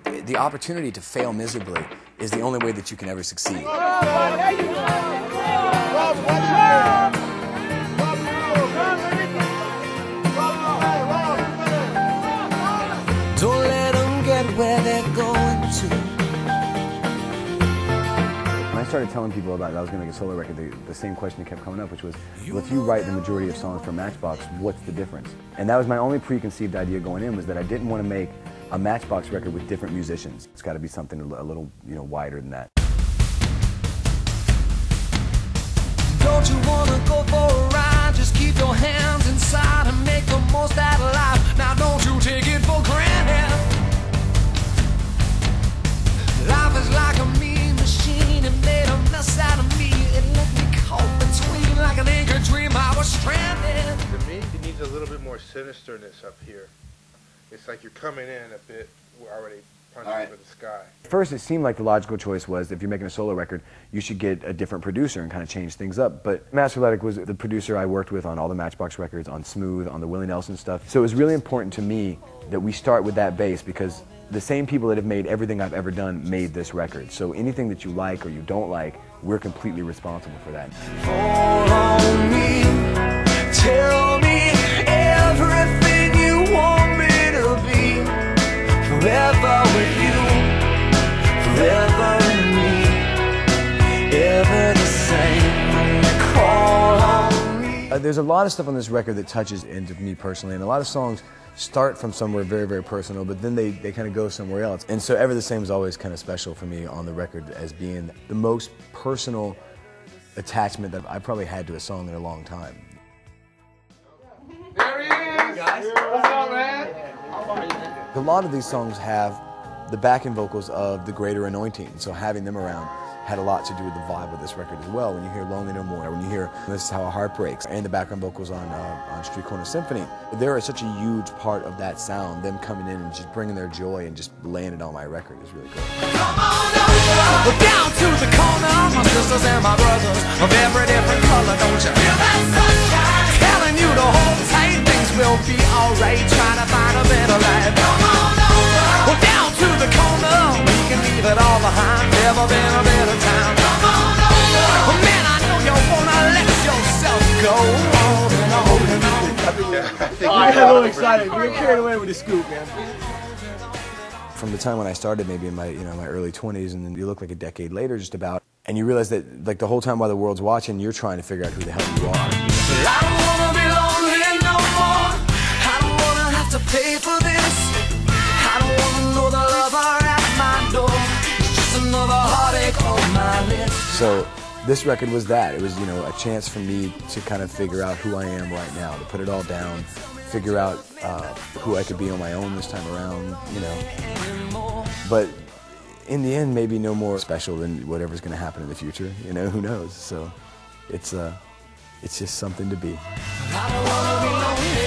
the opportunity to fail miserably is the only way that you can ever succeed. Don't let them get where they're going to. When I started telling people about that I was going to make a solo record, the same question kept coming up, which was, well, if you write the majority of songs for Matchbox, what's the difference? And that was my only preconceived idea going in, was that I didn't want to make a Matchbox record with different musicians. It's got to be something a little, wider than that. Don't you want to go for a ride? Just keep your hands inside and make the most out of life. Now don't you take it for granted. Life is like a mean machine. It made a mess out of me. It left me caught between like an anchor dream. I was stranded. To me, it needs a little bit more sinisterness up here. It's like you're coming in a bit, we're already punching for the sky. At first, it seemed like the logical choice was, if you're making a solo record, you should get a different producer and kind of change things up. But Masterletic was the producer I worked with on all the Matchbox records, on Smooth, on the Willie Nelson stuff. So it was really important to me that we start with that base, because the same people that have made everything I've ever done made this record. So anything that you like or you don't like, we're completely responsible for that. Fall on me, tell me everything you want me to be. Forever with you, forever with me, ever the same. Call on me. There's a lot of stuff on this record that touches into me personally, and a lot of songs start from somewhere very, very personal, but then they kind of go somewhere else. And so Ever the Same is always kind of special for me on the record as being the most personal attachment that I probably had to a song in a long time. There he is! Guys. What's up, man? A lot of these songs have the backing vocals of the Greater Anointing, so having them around had a lot to do with the vibe of this record as well. When you hear Lonely No More, when you hear This Is How a Heart Breaks, and the background vocals on Street Corner Symphony, they're such a huge part of that sound. Them coming in and just bringing their joy and just laying it on my record is really cool. Come on over, down to the corner, my sisters and my brothers of every different color. Don't you feel that sunshine? Telling you to hold tight, things will be alright. Trying to find a better life. Come on over, down to the corner, we can leave it all behind. Never been a better time. Come on over, man, I know you wanna let yourself go on and on and on. I got a little excited. We were carried away with the scoop, man. From the time when I started, maybe in my my early 20s, and then you look like a decade later, just about, and you realize that like the whole time while the world's watching, you're trying to figure out who the hell you are. I don't wanna be lonely no more. I don't wanna have to pay for this. I don't wanna know the lover at my door. It's just another heartache on my list. So this record was that. It was, a chance for me to kind of figure out who I am right now, to put it all down, figure out who I could be on my own this time around, But in the end, maybe no more special than whatever's going to happen in the future. Who knows? So it's just something to be. I don't wanna be lonely.